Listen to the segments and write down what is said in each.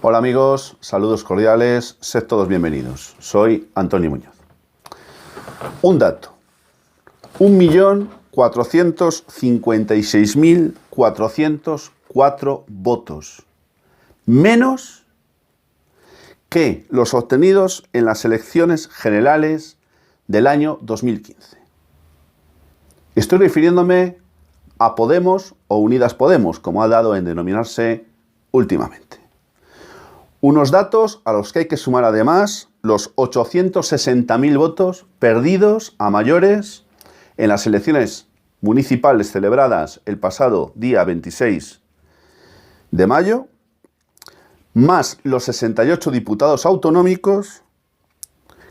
Hola amigos, saludos cordiales, sed todos bienvenidos. Soy Antonio Muñoz. Un dato: 1.456.404 votos, menos que los obtenidos en las elecciones generales del año 2015. Estoy refiriéndome a Podemos o Unidas Podemos, como ha dado en denominarse últimamente. Unos datos a los que hay que sumar además los 860.000 votos perdidos a mayores en las elecciones municipales celebradas el pasado día 26 de mayo, más los 68 diputados autonómicos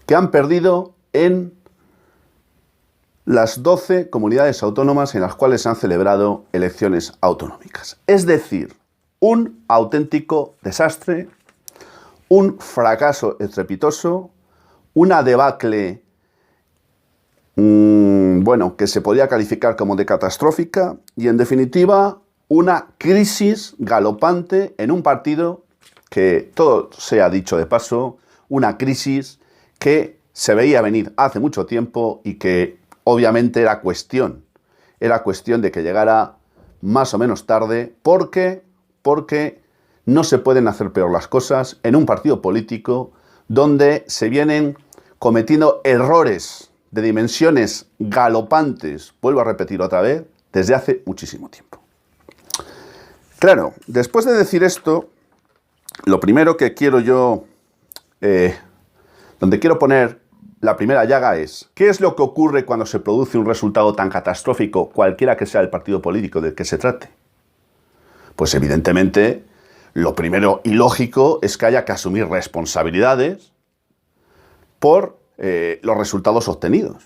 que han perdido en las 12 comunidades autónomas en las cuales se han celebrado elecciones autonómicas. Es decir, un auténtico desastre, un fracaso estrepitoso, una debacle, que se podría calificar como de catastrófica y, en definitiva, una crisis galopante en un partido que, todo sea dicho de paso, una crisis que se veía venir hace mucho tiempo y que obviamente era cuestión de que llegara más o menos tarde, porque no se pueden hacer peor las cosas en un partido político donde se vienen cometiendo errores de dimensiones galopantes, vuelvo a repetir otra vez, desde hace muchísimo tiempo. Claro, después de decir esto, lo primero que quiero yo, donde quiero poner la primera llaga es, ¿qué es lo que ocurre cuando se produce un resultado tan catastrófico, cualquiera que sea el partido político del que se trate? Pues evidentemente, lo primero y lógico es que haya que asumir responsabilidades por los resultados obtenidos.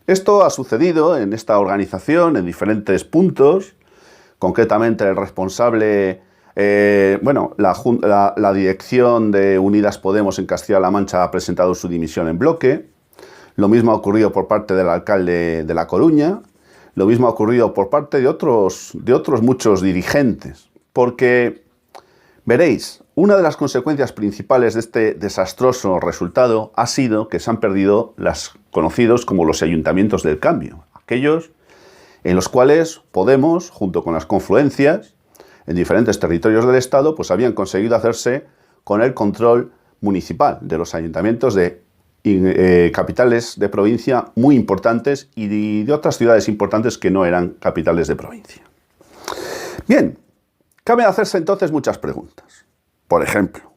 Esto ha sucedido en esta organización en diferentes puntos. Concretamente, el responsable, la dirección de Unidas Podemos en Castilla-La Mancha ha presentado su dimisión en bloque. Lo mismo ha ocurrido por parte del alcalde de La Coruña. Lo mismo ha ocurrido por parte de otros muchos dirigentes. Porque veréis, una de las consecuencias principales de este desastroso resultado ha sido que se han perdido los conocidos como los ayuntamientos del cambio, aquellos en los cuales Podemos, junto con las confluencias en diferentes territorios del Estado, pues habían conseguido hacerse con el control municipal de los ayuntamientos de capitales de provincia muy importantes y de otras ciudades importantes que no eran capitales de provincia. Bien. Cabe hacerse entonces muchas preguntas. Por ejemplo,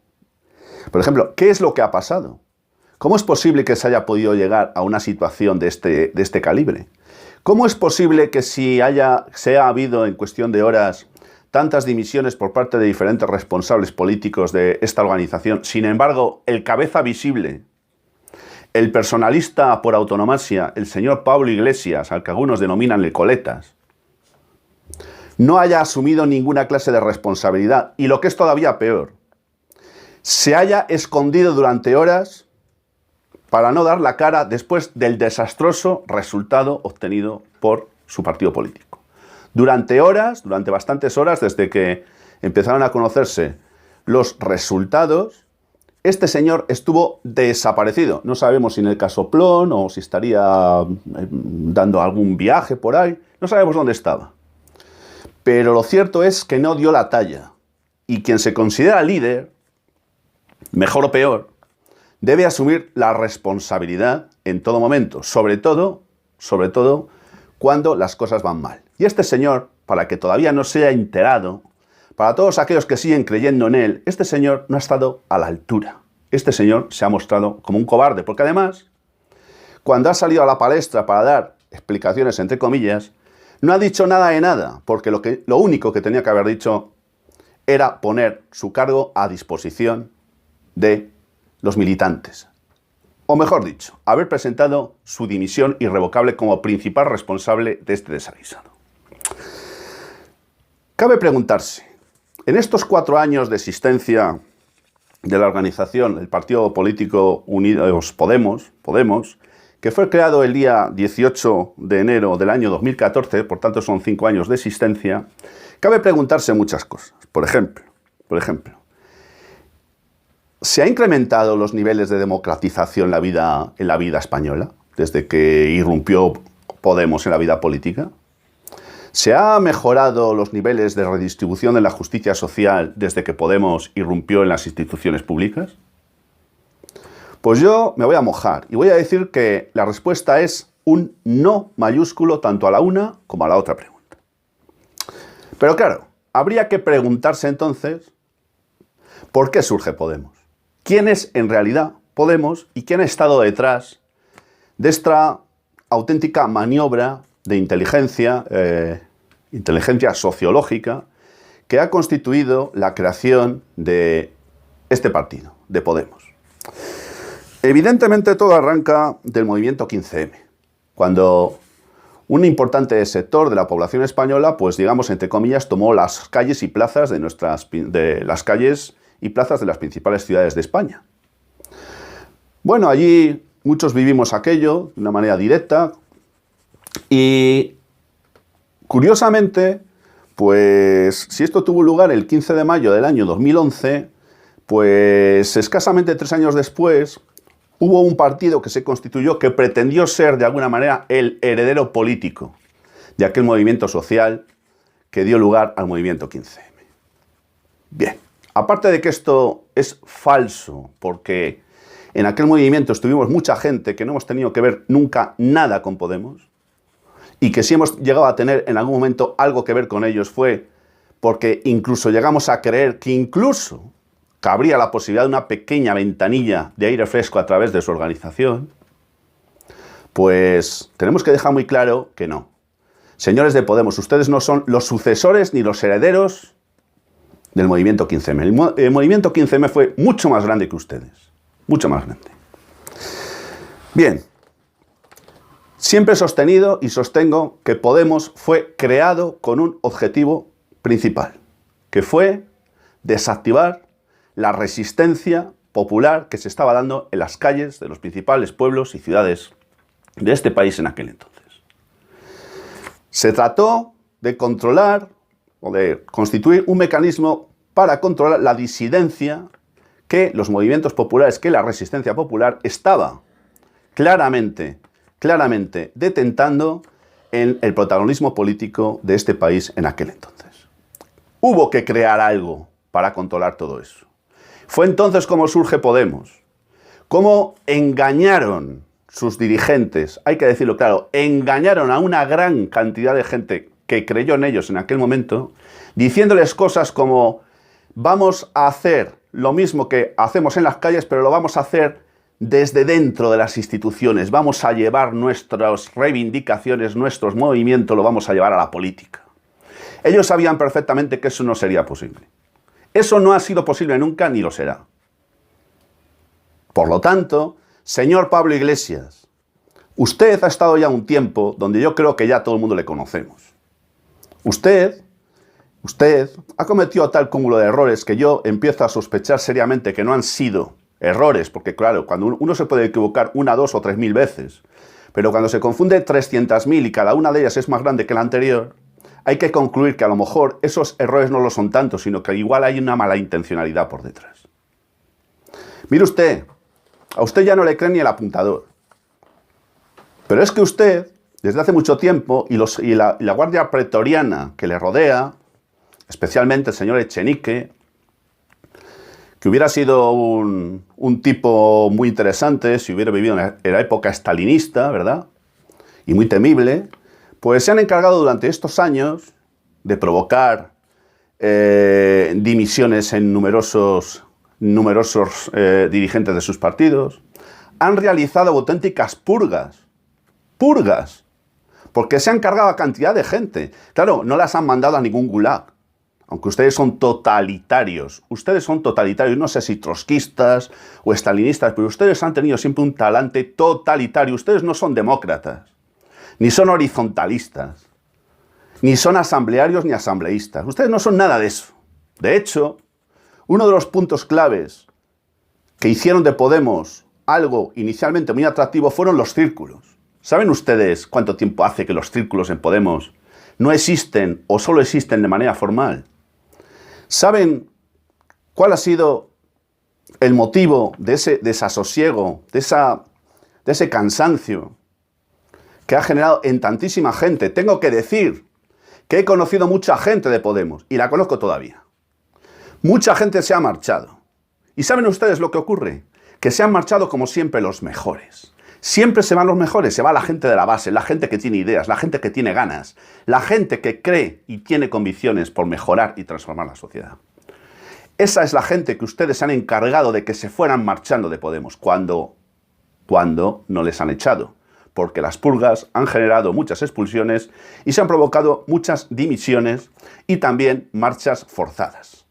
¿qué es lo que ha pasado? ¿Cómo es posible que se haya podido llegar a una situación de este calibre? ¿Cómo es posible que se ha habido en cuestión de horas tantas dimisiones por parte de diferentes responsables políticos de esta organización? Sin embargo, el cabeza visible, el personalista por autonomasia, el señor Pablo Iglesias, al que algunos denominan el coletas, no haya asumido ninguna clase de responsabilidad y, lo que es todavía peor, se haya escondido durante horas para no dar la cara después del desastroso resultado obtenido por su partido político. Durante bastantes horas, desde que empezaron a conocerse los resultados, este señor estuvo desaparecido. No sabemos si en el casoplón o si estaría dando algún viaje por ahí. No sabemos dónde estaba. Pero lo cierto es que no dio la talla. Y quien se considera líder, mejor o peor, debe asumir la responsabilidad en todo momento. Sobre todo cuando las cosas van mal. Y este señor, para que todavía no se haya enterado, para todos aquellos que siguen creyendo en él, este señor no ha estado a la altura. Este señor se ha mostrado como un cobarde. Porque además, cuando ha salido a la palestra para dar explicaciones, entre comillas, no ha dicho nada de nada, porque lo único que tenía que haber dicho era poner su cargo a disposición de los militantes. O mejor dicho, haber presentado su dimisión irrevocable como principal responsable de este desaguisado. Cabe preguntarse, en estos 4 años de existencia de la organización, el partido político Unidos Podemos, que fue creado el día 18 de enero del año 2014, por tanto son 5 años de existencia, cabe preguntarse muchas cosas. Por ejemplo, ¿Se ha incrementado los niveles de democratización en la vida española desde que irrumpió Podemos en la vida política? ¿Se han mejorado los niveles de redistribución de la justicia social desde que Podemos irrumpió en las instituciones públicas? Pues yo me voy a mojar y voy a decir que la respuesta es un no mayúsculo tanto a la una como a la otra pregunta. Pero claro, habría que preguntarse entonces, ¿por qué surge Podemos? ¿Quién es en realidad Podemos y quién ha estado detrás de esta auténtica maniobra de inteligencia sociológica que ha constituido la creación de este partido, de Podemos? Evidentemente todo arranca del movimiento 15M, cuando un importante sector de la población española, pues digamos entre comillas, tomó las calles y plazas de las principales ciudades de España. Bueno, allí muchos vivimos aquello de una manera directa y curiosamente, pues si esto tuvo lugar el 15 de mayo del año 2011, pues escasamente 3 años después hubo un partido que se constituyó que pretendió ser de alguna manera el heredero político de aquel movimiento social que dio lugar al movimiento 15M. Bien, aparte de que esto es falso, porque en aquel movimiento estuvimos mucha gente que no hemos tenido que ver nunca nada con Podemos, y que si hemos llegado a tener en algún momento algo que ver con ellos fue porque incluso llegamos a creer que incluso cabría la posibilidad de una pequeña ventanilla de aire fresco a través de su organización, pues tenemos que dejar muy claro que no. Señores de Podemos, ustedes no son los sucesores ni los herederos del movimiento 15M. El movimiento 15M fue mucho más grande que ustedes, mucho más grande. Bien, siempre he sostenido y sostengo que Podemos fue creado con un objetivo principal, que fue desactivar la resistencia popular que se estaba dando en las calles de los principales pueblos y ciudades de este país en aquel entonces. Se trató de controlar o de constituir un mecanismo para controlar la disidencia que los movimientos populares, que la resistencia popular estaba claramente detentando en el protagonismo político de este país en aquel entonces. Hubo que crear algo para controlar todo eso. Fue entonces como surge Podemos, cómo engañaron sus dirigentes, hay que decirlo claro, engañaron a una gran cantidad de gente que creyó en ellos en aquel momento, diciéndoles cosas como vamos a hacer lo mismo que hacemos en las calles, pero lo vamos a hacer desde dentro de las instituciones, vamos a llevar nuestras reivindicaciones, nuestros movimientos, lo vamos a llevar a la política. Ellos sabían perfectamente que eso no sería posible. Eso no ha sido posible nunca ni lo será. Por lo tanto, señor Pablo Iglesias, usted ha estado ya un tiempo donde yo creo que ya todo el mundo le conocemos. Usted ha cometido tal cúmulo de errores que yo empiezo a sospechar seriamente que no han sido errores, porque claro, cuando uno se puede equivocar 1, 2 o 3.000 veces, pero cuando se confunde 300.000 y cada una de ellas es más grande que la anterior, hay que concluir que a lo mejor esos errores no lo son tanto, sino que igual hay una mala intencionalidad por detrás. Mire usted, a usted ya no le cree ni el apuntador. Pero es que usted, desde hace mucho tiempo, y la guardia pretoriana que le rodea, especialmente el señor Echenique, que hubiera sido un tipo muy interesante si hubiera vivido en la época estalinista, ¿verdad? Y muy temible, pues se han encargado durante estos años de provocar dimisiones en numerosos dirigentes de sus partidos. Han realizado auténticas purgas, porque se han cargado a cantidad de gente. Claro, no las han mandado a ningún gulag, aunque ustedes son totalitarios. Ustedes son totalitarios, no sé si trotskistas o estalinistas, pero ustedes han tenido siempre un talante totalitario. Ustedes no son demócratas, ni son horizontalistas, ni son asamblearios ni asambleístas. Ustedes no son nada de eso. De hecho, uno de los puntos claves que hicieron de Podemos algo inicialmente muy atractivo fueron los círculos. ¿Saben ustedes cuánto tiempo hace que los círculos en Podemos no existen o solo existen de manera formal? ¿Saben cuál ha sido el motivo de ese desasosiego, de ese cansancio que ha generado en tantísima gente. Tengo que decir que he conocido mucha gente de Podemos, y la conozco todavía. Mucha gente se ha marchado. ¿Y saben ustedes lo que ocurre? Que se han marchado como siempre los mejores. Siempre se van los mejores, se va la gente de la base, la gente que tiene ideas, la gente que tiene ganas, la gente que cree y tiene convicciones por mejorar y transformar la sociedad. Esa es la gente que ustedes se han encargado de que se fueran marchando de Podemos, cuando no les han echado. Porque las purgas han generado muchas expulsiones y se han provocado muchas dimisiones y también marchas forzadas.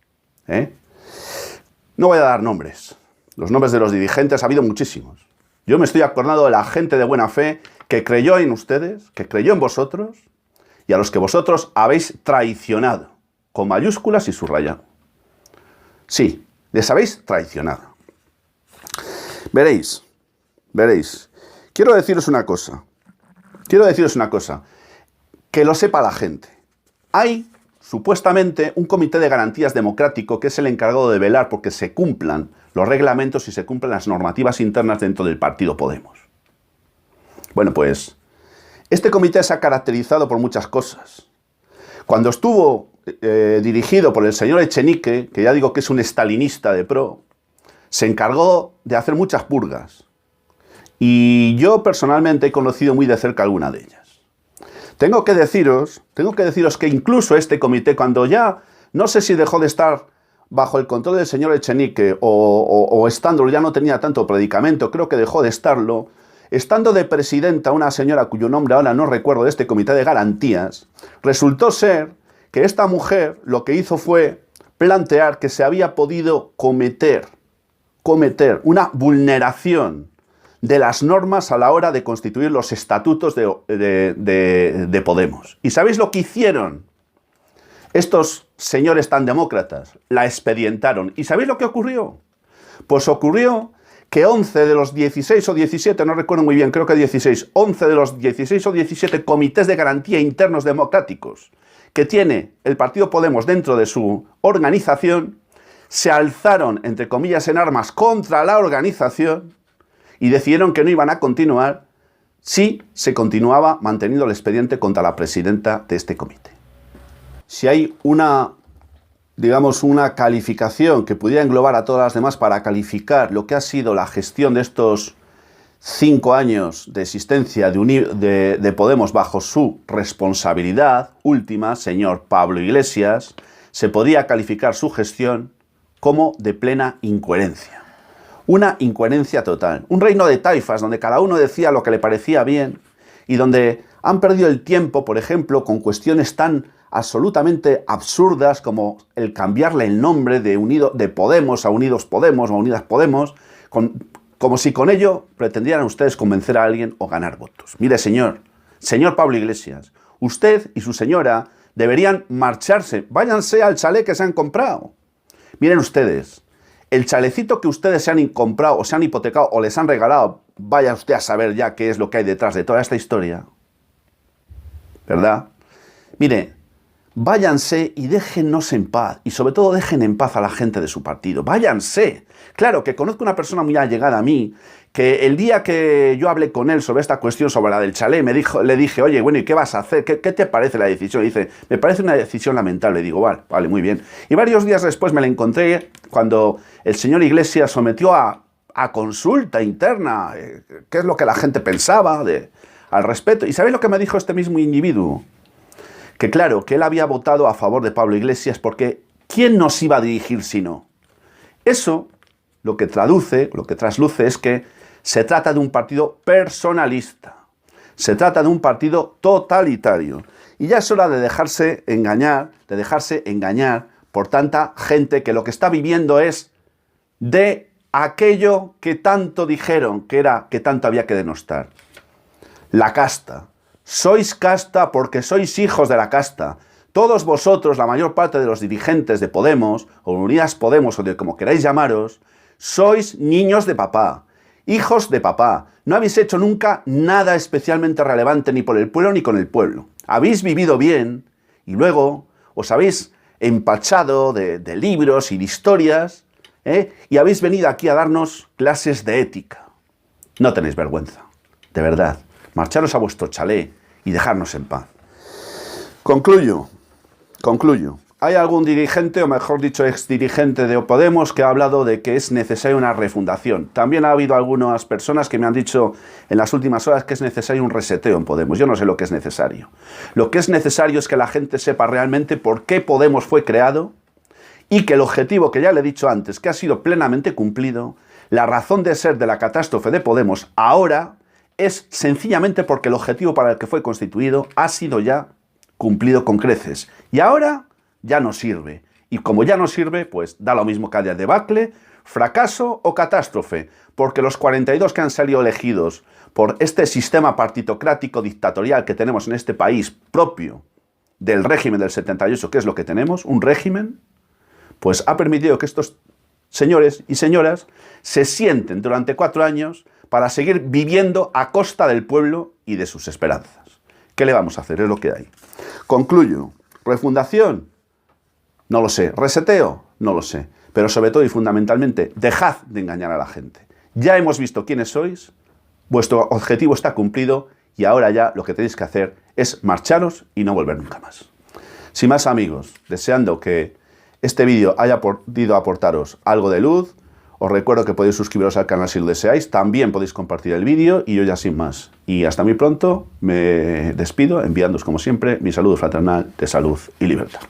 No voy a dar nombres. Los nombres de los dirigentes ha habido muchísimos. Yo me estoy acordando de la gente de buena fe que creyó en ustedes, que creyó en vosotros y a los que vosotros habéis traicionado, con mayúsculas y subrayado. Sí, les habéis traicionado. Veréis. Quiero deciros una cosa, que lo sepa la gente. Hay, supuestamente, un comité de garantías democrático que es el encargado de velar porque se cumplan los reglamentos y se cumplan las normativas internas dentro del partido Podemos. Bueno, pues, este comité se ha caracterizado por muchas cosas. Cuando estuvo dirigido por el señor Echenique, que ya digo que es un estalinista de pro, se encargó de hacer muchas purgas. Y yo personalmente he conocido muy de cerca alguna de ellas. Tengo que deciros que incluso este comité, cuando ya, no sé si dejó de estar bajo el control del señor Echenique o estándolo ya no tenía tanto predicamento, creo que dejó de estarlo, estando de presidenta una señora cuyo nombre ahora no recuerdo de este comité de garantías, resultó ser que esta mujer lo que hizo fue plantear que se había podido cometer una vulneración de las normas a la hora de constituir los estatutos de Podemos. ¿Y sabéis lo que hicieron estos señores tan demócratas? La expedientaron. ¿Y sabéis lo que ocurrió? Pues ocurrió que 11 de los 16 o 17, no recuerdo muy bien, creo que 16, 11 de los 16 o 17 comités de garantía internos democráticos que tiene el partido Podemos dentro de su organización, se alzaron, entre comillas, en armas contra la organización y decidieron que no iban a continuar si se continuaba manteniendo el expediente contra la presidenta de este comité. Si hay una calificación que pudiera englobar a todas las demás para calificar lo que ha sido la gestión de estos 5 años de existencia de Podemos bajo su responsabilidad última, señor Pablo Iglesias, se podría calificar su gestión como de plena incoherencia. Una incoherencia total. Un reino de taifas donde cada uno decía lo que le parecía bien y donde han perdido el tiempo, por ejemplo, con cuestiones tan absolutamente absurdas como el cambiarle el nombre de Podemos a Unidos Podemos o a Unidas Podemos, como si con ello pretendieran ustedes convencer a alguien o ganar votos. Mire, señor Pablo Iglesias, usted y su señora deberían marcharse. Váyanse al chalet que se han comprado. Miren ustedes, el chalecito que ustedes se han comprado o se han hipotecado o les han regalado, vaya usted a saber ya qué es lo que hay detrás de toda esta historia. ¿Verdad? Mire, váyanse y déjennos en paz. Y sobre todo dejen en paz a la gente de su partido. Váyanse. Claro, que conozco una persona muy allegada a mí, que el día que yo hablé con él sobre esta cuestión, sobre la del chalet, le dije, oye, bueno, ¿y qué vas a hacer? ¿Qué te parece la decisión? Y dice, me parece una decisión lamentable. Digo, vale, muy bien. Y varios días después me la encontré cuando el señor Iglesias sometió a consulta interna qué es lo que la gente pensaba al respecto. ¿Y sabéis lo que me dijo este mismo individuo? Que claro, que él había votado a favor de Pablo Iglesias porque ¿quién nos iba a dirigir si no? Eso lo que trasluce es que se trata de un partido personalista. Se trata de un partido totalitario. Y ya es hora de dejarse engañar por tanta gente que lo que está viviendo es de aquello que tanto dijeron que tanto había que denostar. La casta. Sois casta porque sois hijos de la casta. Todos vosotros, la mayor parte de los dirigentes de Podemos, o Unidas Podemos, o de como queráis llamaros, sois niños de papá, hijos de papá. No habéis hecho nunca nada especialmente relevante ni por el pueblo ni con el pueblo. Habéis vivido bien y luego os habéis empachado de libros y de historias Y habéis venido aquí a darnos clases de ética. No tenéis vergüenza, de verdad. Marcharos a vuestro chalet y dejarnos en paz. Concluyo. Hay algún dirigente, o mejor dicho, exdirigente de Podemos, que ha hablado de que es necesaria una refundación. También ha habido algunas personas que me han dicho en las últimas horas que es necesario un reseteo en Podemos. Yo no sé lo que es necesario. Lo que es necesario es que la gente sepa realmente por qué Podemos fue creado y que el objetivo que ya le he dicho antes, que ha sido plenamente cumplido, la razón de ser de la catástrofe de Podemos ahora es sencillamente porque el objetivo para el que fue constituido ha sido ya cumplido con creces. Y ahora ya no sirve. Y como ya no sirve, pues da lo mismo que haya debacle, fracaso o catástrofe, porque los 42 que han salido elegidos por este sistema partitocrático dictatorial que tenemos en este país propio del régimen del 78, que es lo que tenemos, un régimen, pues ha permitido que estos señores y señoras se sienten durante 4 años para seguir viviendo a costa del pueblo y de sus esperanzas. ¿Qué le vamos a hacer? Es lo que hay. Concluyo. ¿Refundación? No lo sé. ¿Reseteo? No lo sé. Pero sobre todo y fundamentalmente, dejad de engañar a la gente. Ya hemos visto quiénes sois, vuestro objetivo está cumplido y ahora ya lo que tenéis que hacer es marcharos y no volver nunca más. Sin más, amigos, deseando que este vídeo haya podido aportaros algo de luz, os recuerdo que podéis suscribiros al canal si lo deseáis, también podéis compartir el vídeo y yo ya sin más. Y hasta muy pronto, me despido enviándoos como siempre mi saludo fraternal de salud y libertad.